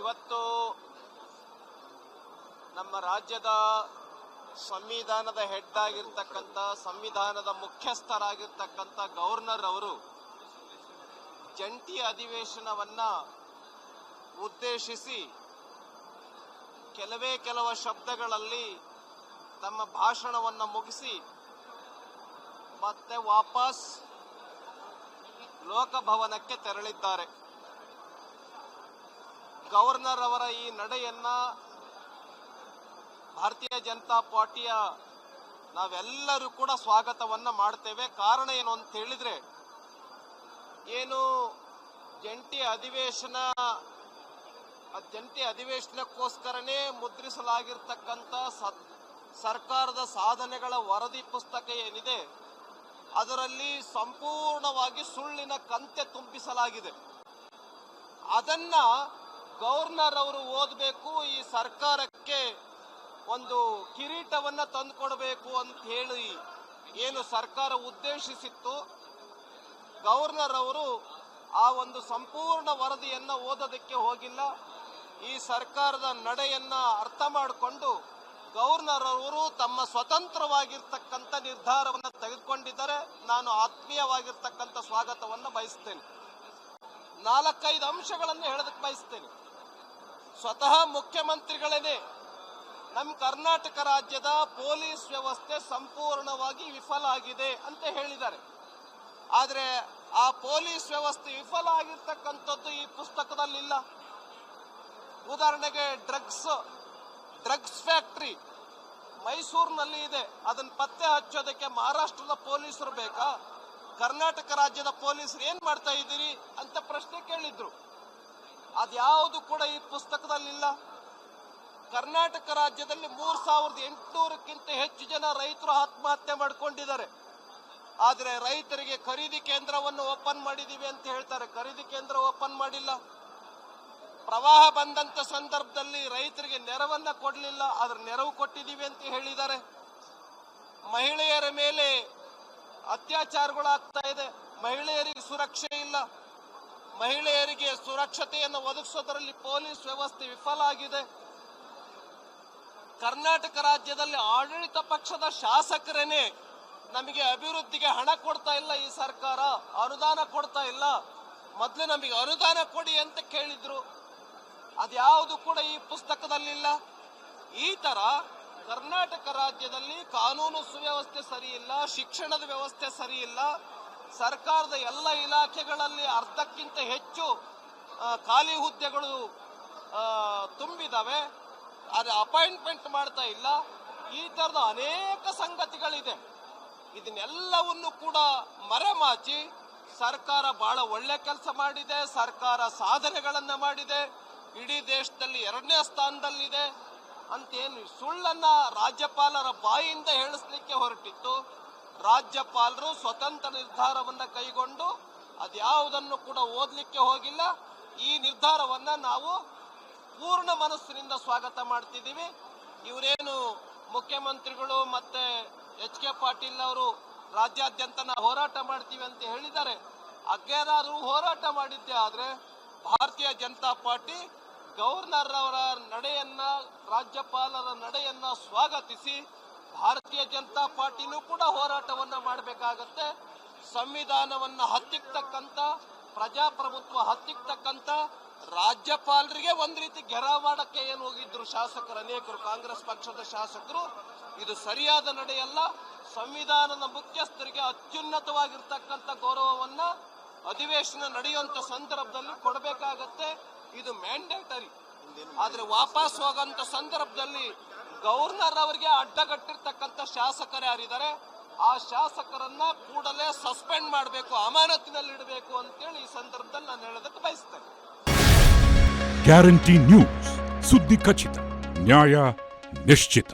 ಇವತ್ತು ನಮ್ಮ ರಾಜ್ಯದ ಸಂವಿಧಾನದ ಹೆಡ್ ಆಗಿರ್ತಕ್ಕಂಥ, ಸಂವಿಧಾನದ ಮುಖ್ಯಸ್ಥರಾಗಿರ್ತಕ್ಕಂಥ ಗವರ್ನರ್ ಅವರು ಜಂಟಿ ಅಧಿವೇಶನವನ್ನ ಉದ್ದೇಶಿಸಿ ಕೆಲವು ಶಬ್ದಗಳಲ್ಲಿ ತಮ್ಮ ಭಾಷಣವನ್ನು ಮುಗಿಸಿ ಮತ್ತೆ ವಾಪಸ್ ಲೋಕಭವನಕ್ಕೆ ತೆರಳಿದ್ದಾರೆ. ಗವರ್ನರ್ ಅವರ ಈ ನಡೆಯನ್ನ ಭಾರತೀಯ ಜನತಾ ಪಾರ್ಟಿಯ ನಾವೆಲ್ಲರೂ ಕೂಡ ಸ್ವಾಗತವನ್ನ ಮಾಡ್ತೇವೆ. ಕಾರಣ ಏನು ಅಂತ ಹೇಳಿದ್ರೆ, ಏನು ಜಂಟಿ ಅಧಿವೇಶನಕ್ಕೋಸ್ಕರನೇ ಮುದ್ರಿಸಲಾಗಿರ್ತಕ್ಕಂಥ ಸರ್ಕಾರದ ಸಾಧನೆಗಳ ವರದಿ ಪುಸ್ತಕ ಏನಿದೆ, ಅದರಲ್ಲಿ ಸಂಪೂರ್ಣವಾಗಿ ಸುಳ್ಳಿನ ಕಂತೆ ತುಂಬಿಸಲಾಗಿದೆ. ಅದನ್ನ ಗವರ್ನರ್ ಅವರು ಓದಬೇಕು, ಈ ಸರ್ಕಾರಕ್ಕೆ ಒಂದು ಕಿರೀಟವನ್ನ ತಂದುಕೊಡಬೇಕು ಅಂತ ಹೇಳಿ ಏನು ಸರ್ಕಾರ ಉದ್ದೇಶಿಸಿತ್ತು, ಗವರ್ನರ್ ಅವರು ಆ ಒಂದು ಸಂಪೂರ್ಣ ವರದಿಯನ್ನ ಓದೋದಕ್ಕೆ ಹೋಗಿಲ್ಲ. ಈ ಸರ್ಕಾರದ ನಡೆಯನ್ನ ಅರ್ಥ ಮಾಡಿಕೊಂಡು ಗವರ್ನರ್ ಅವರು ತಮ್ಮ ಸ್ವತಂತ್ರವಾಗಿರ್ತಕ್ಕಂಥ ನಿರ್ಧಾರವನ್ನು ತೆಗೆದುಕೊಂಡಿದ್ದಾರೆ. ನಾನು ಆತ್ಮೀಯವಾಗಿರ್ತಕ್ಕಂಥ ಸ್ವಾಗತವನ್ನು ಬಯಸ್ತೇನೆ. 4-5 ಅಂಶಗಳನ್ನು ಹೇಳೋದಕ್ಕೆ ಬಯಸ್ತೇನೆ. ಸ್ವತಃ ಮುಖ್ಯಮಂತ್ರಿಗಳೇನೆ ನಮ್ಮ ಕರ್ನಾಟಕ ರಾಜ್ಯದ ಪೊಲೀಸ್ ವ್ಯವಸ್ಥೆ ಸಂಪೂರ್ಣವಾಗಿ ವಿಫಲ ಆಗಿದೆ ಅಂತ ಹೇಳಿದ್ದಾರೆ. ಆದರೆ ಆ ಪೊಲೀಸ್ ವ್ಯವಸ್ಥೆ ವಿಫಲ ಆಗಿರ್ತಕ್ಕಂಥದ್ದು ಈ ಪುಸ್ತಕದಲ್ಲಿಲ್ಲ. ಉದಾಹರಣೆಗೆ ಡ್ರಗ್ಸ್ ಫ್ಯಾಕ್ಟರಿ ಮೈಸೂರಿನಲ್ಲಿ ಇದೆ. ಅದನ್ನ ಪತ್ತೆ ಹಚ್ಚೋದಕ್ಕೆ ಮಹಾರಾಷ್ಟ್ರದ ಪೊಲೀಸರು ಬೇಕಾ? ಕರ್ನಾಟಕ ರಾಜ್ಯದ ಪೊಲೀಸರು ಏನ್ ಮಾಡ್ತಾ ಇದ್ದೀರಿ ಅಂತ ಪ್ರಶ್ನೆ ಕೇಳಿದ್ರು. ಅದ್ಯಾವುದು ಕೂಡ ಈ ಪುಸ್ತಕದಲ್ಲಿಲ್ಲ. ಕರ್ನಾಟಕ ರಾಜ್ಯದಲ್ಲಿ 3800ಕ್ಕಿಂತ ಹೆಚ್ಚು ಜನ ರೈತರು ಆತ್ಮಹತ್ಯೆ ಮಾಡ್ಕೊಂಡಿದ್ದಾರೆ. ಆದ್ರೆ ರೈತರಿಗೆ ಖರೀದಿ ಕೇಂದ್ರವನ್ನು ಓಪನ್ ಮಾಡಿದೀವಿ ಅಂತ ಹೇಳ್ತಾರೆ. ಖರೀದಿ ಕೇಂದ್ರ ಓಪನ್ ಮಾಡಿಲ್ಲ. ಪ್ರವಾಹ ಬಂದಂತ ಸಂದರ್ಭದಲ್ಲಿ ರೈತರಿಗೆ ನೆರವನ್ನ ಕೊಡಲಿಲ್ಲ, ಆದ್ರೆ ನೆರವು ಕೊಟ್ಟಿದ್ದೀವಿ ಅಂತ ಹೇಳಿದ್ದಾರೆ. ಮಹಿಳೆಯರ ಮೇಲೆ ಅತ್ಯಾಚಾರಗಳಾಗ್ತಾ ಇದೆ, ಮಹಿಳೆಯರಿಗೆ ಸುರಕ್ಷೆ ಇಲ್ಲ. ಮಹಿಳೆಯರಿಗೆ ಸುರಕ್ಷತೆಯನ್ನು ಒದಗಿಸೋದರಲ್ಲಿ ಪೊಲೀಸ್ ವ್ಯವಸ್ಥೆ ವಿಫಲ ಆಗಿದೆ. ಕರ್ನಾಟಕ ರಾಜ್ಯದಲ್ಲಿ ಆಡಳಿತ ಪಕ್ಷದ ಶಾಸಕರೇನೆ ನಮಗೆ ಅಭಿವೃದ್ಧಿಗೆ ಹಣ ಕೊಡ್ತಾ ಇಲ್ಲ, ಈ ಸರ್ಕಾರ ಅನುದಾನ ಕೊಡ್ತಾ ಇಲ್ಲ, ಮೊದಲು ನಮಗೆ ಅನುದಾನ ಕೊಡಿ ಅಂತ ಕೇಳಿದ್ರು. ಅದ್ಯಾವುದು ಕೂಡ ಈ ಪುಸ್ತಕದಲ್ಲಿಲ್ಲ. ಈ ತರ ಕರ್ನಾಟಕ ರಾಜ್ಯದಲ್ಲಿ ಕಾನೂನು ಸುವ್ಯವಸ್ಥೆ ಸರಿ ಇಲ್ಲ, ಶಿಕ್ಷಣದ ವ್ಯವಸ್ಥೆ ಸರಿ ಇಲ್ಲ. ಸರ್ಕಾರದ ಎಲ್ಲ ಇಲಾಖೆಗಳಲ್ಲಿ ಅರ್ಧಕ್ಕಿಂತ ಹೆಚ್ಚು ಖಾಲಿ ಹುದ್ದೆಗಳು ತುಂಬಿದಾವೆ, ಅದು ಅಪಾಯಿಂಟ್ಮೆಂಟ್ ಮಾಡ್ತಾ ಇಲ್ಲ. ಈ ತರದ ಅನೇಕ ಸಂಗತಿಗಳಿದೆ. ಇದನ್ನೆಲ್ಲವನ್ನು ಕೂಡ ಮರೆಮಾಚಿ ಸರ್ಕಾರ ಬಹಳ ಒಳ್ಳೆ ಕೆಲಸ ಮಾಡಿದೆ, ಸರ್ಕಾರ ಸಾಧನೆಗಳನ್ನ ಮಾಡಿದೆ, ಇಡೀ ದೇಶದಲ್ಲಿ 2ನೇ ಸ್ಥಾನದಲ್ಲಿದೆ ಅಂತೇನು ಸುಳ್ಳನ್ನ ರಾಜ್ಯಪಾಲರ ಬಾಯಿಯಿಂದ ಹೇಳಿಸ್ಲಿಕ್ಕೆ ಹೊರಟಿತ್ತು. ರಾಜ್ಯಪಾಲರು ಸ್ವತಂತ್ರ ನಿರ್ಧಾರವನ್ನ ಕೈಗೊಂಡು ಅದ್ಯಾವುದನ್ನು ಕೂಡ ಓದಲಿಕ್ಕೆ ಹೋಗಿಲ್ಲ. ಈ ನಿರ್ಧಾರವನ್ನ ನಾವು ಪೂರ್ಣ ಮನಸ್ಸಿನಿಂದ ಸ್ವಾಗತ ಮಾಡ್ತಿದ್ದೀವಿ. ಇವರೇನು ಮುಖ್ಯಮಂತ್ರಿಗಳು ಮತ್ತೆ ಎಚ್.ಕೆ. ಪಾಟೀಲ್ ಅವರು ರಾಜ್ಯಾದ್ಯಂತ ನಾವು ಹೋರಾಟ ಮಾಡ್ತೀವಿ ಅಂತ ಹೇಳಿದ್ದಾರೆ. ಅಗ್ಗೇನಾದ್ರು ಹೋರಾಟ ಮಾಡಿದ್ದೆ ಆದ್ರೆ ಭಾರತೀಯ ಜನತಾ ಪಾರ್ಟಿ ಗವರ್ನರ್ ಅವರ ನಡೆಯನ್ನ, ರಾಜ್ಯಪಾಲರ ನಡೆಯನ್ನ ಸ್ವಾಗತಿಸಿ ಭಾರತೀಯ ಜನತಾ ಪಾರ್ಟಿನೂ ಕೂಡ ಹೋರಾಟವನ್ನ ಮಾಡಬೇಕಾಗತ್ತೆ. ಸಂವಿಧಾನವನ್ನ ಹತ್ತಿಕ್ಕತಕ್ಕಂತ, ಪ್ರಜಾಪ್ರಭುತ್ವ ಹತ್ತಿಕ್ಕತಕ್ಕಂತ ರಾಜ್ಯಪಾಲರಿಗೆ ಒಂದ್ ರೀತಿ ಗೆರಾವ್ ಮಾಡಕ್ಕೆ ಏನು ಹೋಗಿದ್ರು ಶಾಸಕರು, ಅನೇಕರು ಕಾಂಗ್ರೆಸ್ ಪಕ್ಷದ ಶಾಸಕರು. ಇದು ಸರಿಯಾದ ನಡೆಯಲ್ಲ. ಸಂವಿಧಾನದ ಮುಖ್ಯಸ್ಥರಿಗೆ ಅತ್ಯುನ್ನತವಾಗಿರ್ತಕ್ಕಂಥ ಗೌರವವನ್ನ ಅಧಿವೇಶನ ನಡೆಯುವಂತ ಸಂದರ್ಭದಲ್ಲಿ ಕೊಡಬೇಕಾಗತ್ತೆ. ಇದು ಮ್ಯಾಂಡೇಟರಿ. ಆದ್ರೆ ವಾಪಸ್ ಹೋಗಂತ ಸಂದರ್ಭದಲ್ಲಿ ಗವರ್ನರ್ ಅವರಿಗೆ ಅಡ್ಡಗಟ್ಟಿರ್ತಕ್ಕಂಥ ಶಾಸಕರು ಯಾರಿದ್ದಾರೆ, ಆ ಶಾಸಕರನ್ನ ಕೂಡಲೇ ಸಸ್ಪೆಂಡ್ ಮಾಡಬೇಕು, ಅಮಾನತಿನಲ್ಲಿ ಇಡಬೇಕು ಅಂತೇಳಿ ಈ ಸಂದರ್ಭದಲ್ಲಿ ನಾನು ಹೇಳೋದಕ್ಕೆ ಬಯಸ್ತೇನೆ. ಗ್ಯಾರಂಟಿ ನ್ಯೂಸ್, ಸುದ್ದಿ ಖಚಿತ, ನ್ಯಾಯ ನಿಶ್ಚಿತ.